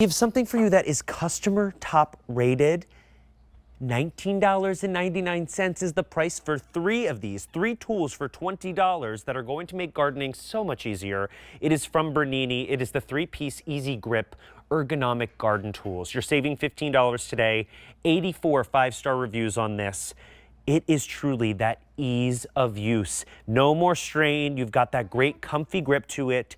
We have something for you that is customer top rated. $19.99 is the price for 3 of these, 3 tools for $20 that are going to make gardening so much easier. It is from Bernini. It is the 3-piece Easy Grip Ergonomic Garden Tools. You're saving $15 today, 84 5-star reviews on this. It is truly that ease of use. No more strain. You've got that great comfy grip to it.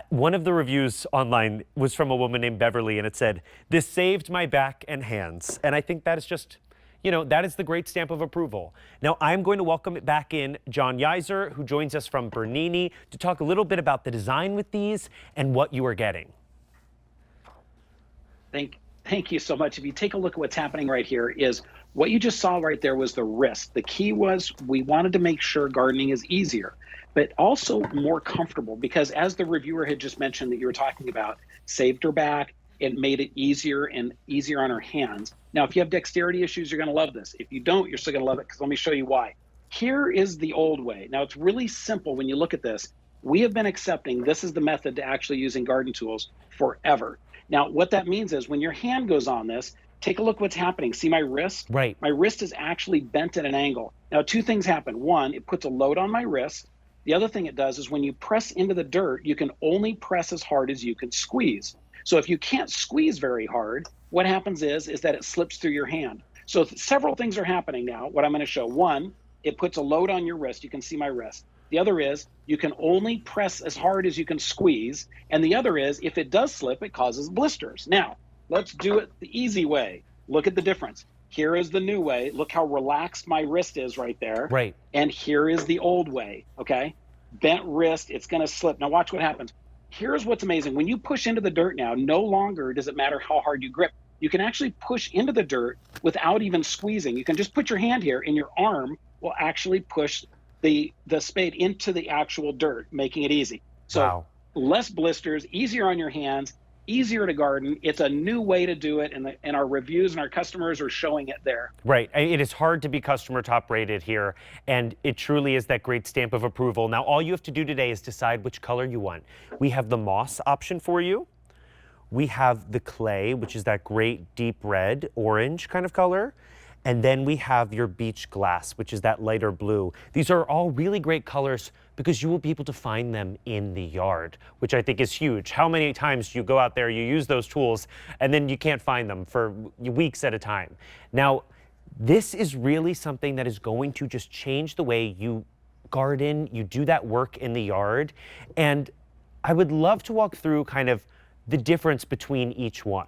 One of the reviews online was from a woman named Beverly, and it said, "This saved my back and hands." And I think that is just, that is the great stamp of approval. Now, I'm going to welcome it back in John Yeiser, who joins us from Bernini, to talk a little bit about the design with these and what you are getting. Thank you so much. If you take a look at what's happening right here, is what you just saw right there was the wrist. The key was we wanted to make sure gardening is easier, but also more comfortable, because as the reviewer had just mentioned that you were talking about, saved her back, it made it easier and easier on her hands. Now, if you have dexterity issues, you're going to love this. If you don't, you're still going to love it, because let me show you why. Here is the old way. Now, it's really simple when you look at this. We have been accepting this is the method to actually using garden tools forever. Now, what that means is when your hand goes on this, take a look what's happening. See my wrist? Right. My wrist is actually bent at an angle. Now, 2 things happen. One, it puts a load on my wrist. The other thing it does is when you press into the dirt, you can only press as hard as you can squeeze. So if you can't squeeze very hard, what happens is that it slips through your hand. So several things are happening now, what I'm going to show. One, it puts a load on your wrist. You can see my wrist. The other is you can only press as hard as you can squeeze. And the other is if it does slip, it causes blisters. Now, let's do it the easy way. Look at the difference. Here is the new way. Look how relaxed my wrist is right there. Right. And here is the old way, okay? Bent wrist, it's going to slip. Now watch what happens. Here's what's amazing. When you push into the dirt now, no longer does it matter how hard you grip. You can actually push into the dirt without even squeezing. You can just put your hand here and your arm will actually push the spade into the actual dirt, making it easy. So wow. Less blisters, easier on your hands, easier to garden. It's a new way to do it, and our reviews and our customers are showing it there. Right. It is hard to be customer top rated here, and it truly is that great stamp of approval. Now, all you have to do today is decide which color you want. We have the moss option for you. We have the clay, which is that great deep red, orange kind of color. And then we have your beach glass, which is that lighter blue. These are all really great colors because you will be able to find them in the yard, which I think is huge. How many times do you go out there, you use those tools, and then you can't find them for weeks at a time? Now, this is really something that is going to just change the way you garden, you do that work in the yard. And I would love to walk through kind of the difference between each one.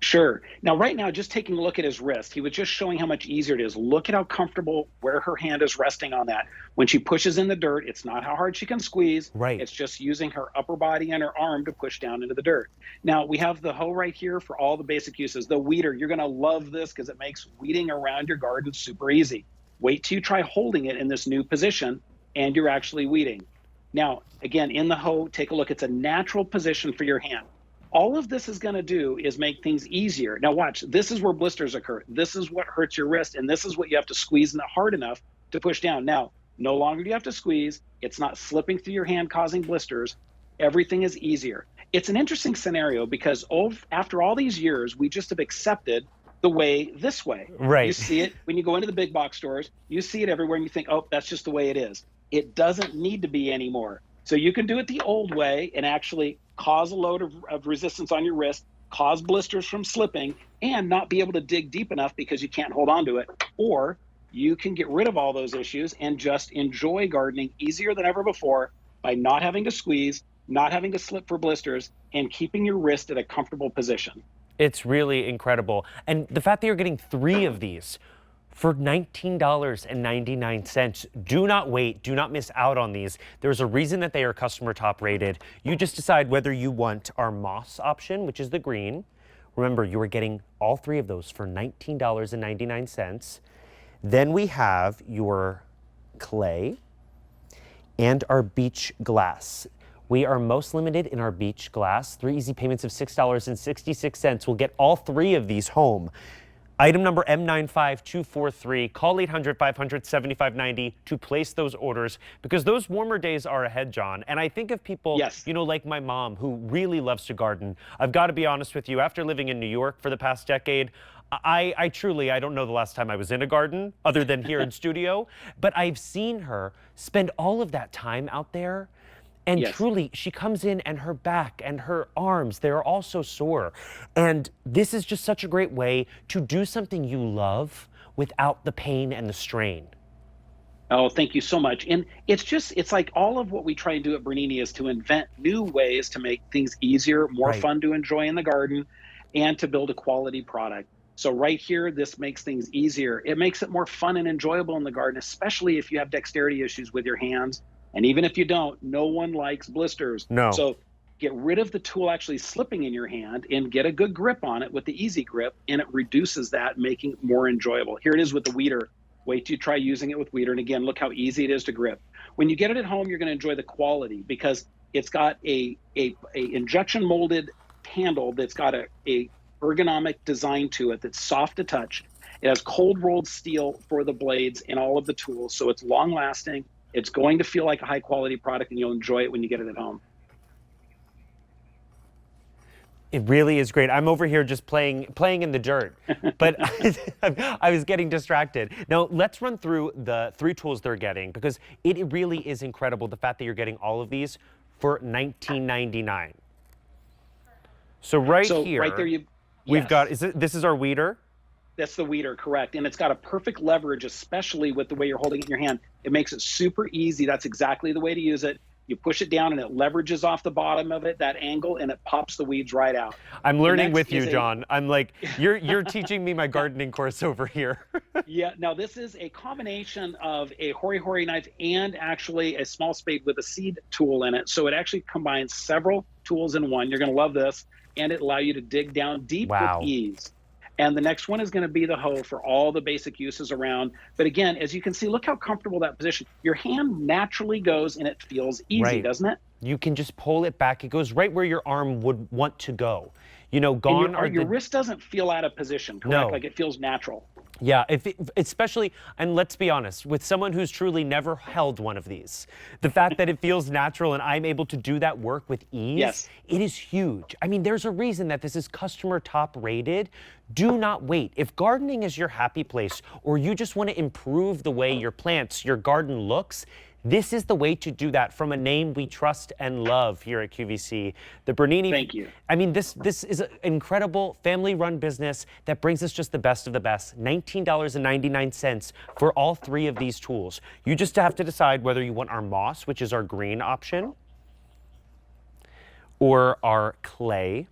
Sure. Now, right now, just taking a look at his wrist, he was just showing how much easier it is. Look at how comfortable where her hand is resting on that. When she pushes in the dirt, it's not how hard she can squeeze. Right. It's just using her upper body and her arm to push down into the dirt. Now, we have the hoe right here for all the basic uses. The weeder, you're going to love this because it makes weeding around your garden super easy. Wait till you try holding it in this new position and you're actually weeding. Now, again, in the hoe, take a look. It's a natural position for your hand. All of this is going to do is make things easier. Now watch, this is where blisters occur. This is what hurts your wrist, and this is what you have to squeeze in hard enough to push down. Now, no longer do you have to squeeze. It's not slipping through your hand causing blisters. Everything is easier. It's an interesting scenario because after all these years, we just have accepted the way this way. Right. You see it when you go into the big box stores, you see it everywhere and you think, oh, that's just the way it is. It doesn't need to be anymore. So you can do it the old way and actually cause a load of resistance on your wrist, cause blisters from slipping, and not be able to dig deep enough because you can't hold on to it. Or you can get rid of all those issues and just enjoy gardening easier than ever before by not having to squeeze, not having to slip for blisters, and keeping your wrist at a comfortable position. It's really incredible. And the fact that you're getting 3 of these for $19.99. Do not wait. Do not miss out on these. There's a reason that they are customer top rated. You just decide whether you want our moss option, which is the green. Remember, you are getting all 3 of those for $19.99. Then we have your clay and our beach glass. We are most limited in our beach glass. 3 easy payments of $6.66 will get all 3 of these home. Item number M95243. Call 800-500-7590 to place those orders because those warmer days are ahead, John. And I think of people, Yes. you know, like my mom who really loves to garden. I've got to be honest with you, after living in New York for the past decade, I truly, I don't know the last time I was in a garden other than here in studio, but I've seen her spend all of that time out there. And Yes. truly, she comes in and her back and her arms, they're all so sore. And this is just such a great way to do something you love without the pain and the strain. Oh, thank you so much. And it's like all of what we try and do at Bernini is to invent new ways to make things easier, more Right. fun to enjoy in the garden, and to build a quality product. So right here, this makes things easier. It makes it more fun and enjoyable in the garden, especially if you have dexterity issues with your hands. And even if you don't, no one likes blisters. No. So get rid of the tool actually slipping in your hand and get a good grip on it with the easy grip, and it reduces that, making it more enjoyable. Here it is with the weeder. Wait till you try using it with weeder. And again, look how easy it is to grip. When you get it at home, you're going to enjoy the quality because it's got a injection molded handle that's got a ergonomic design to it that's soft to touch. It has cold rolled steel for the blades and all of the tools, so it's long lasting. It's going to feel like a high quality product, and you'll enjoy it when you get it at home. It really is great. I'm over here just playing in the dirt, but I was getting distracted. Now let's run through the 3 tools they're getting because it really is incredible the fact that you're getting all of these for $19.99. So right here, right there, we've yes. got, this is our weeder? That's the weeder, correct. And it's got a perfect leverage, especially with the way you're holding it in your hand. It makes it super easy. That's exactly the way to use it. You push it down and it leverages off the bottom of it, that angle, and it pops the weeds right out. I'm learning with you, John. I'm like, you're teaching me my gardening course over here. Yeah, now this is a combination of a hori-hori knife and actually a small spade with a seed tool in it. So it actually combines several tools in one. You're going to love this, and it allows you to dig down deep Wow. with ease. And the next one is going to be the hoe for all the basic uses around. But again, as you can see, look how comfortable that position. Your hand naturally goes and it feels easy, Right. doesn't it? You can just pull it back. It goes right where your arm would want to go. You know, gone are your the wrist doesn't feel out of position, correct? No. Like it feels natural. Yeah, especially, and let's be honest, with someone who's truly never held one of these, the fact that it feels natural and I'm able to do that work with ease, Yes. it is huge. I mean, there's a reason that this is customer top rated. Do not wait. If gardening is your happy place or you just want to improve the way your plants, your garden looks, this is the way to do that from a name we trust and love here at QVC. The Bernini. Thank you. I mean, this is an incredible family-run business that brings us just the best of the best. $19.99 for all 3 of these tools. You just have to decide whether you want our moss, which is our green option, or our clay,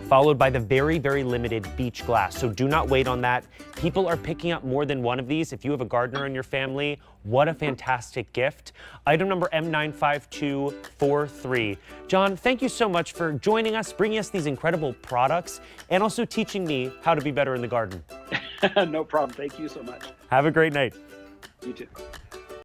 followed by the very, very limited beach glass. So do not wait on that. People are picking up more than one of these. If you have a gardener in your family, what a fantastic gift. Item number M95243. John, thank you so much for joining us, bringing us these incredible products, and also teaching me how to be better in the garden. No problem. Thank you so much. Have a great night. You too.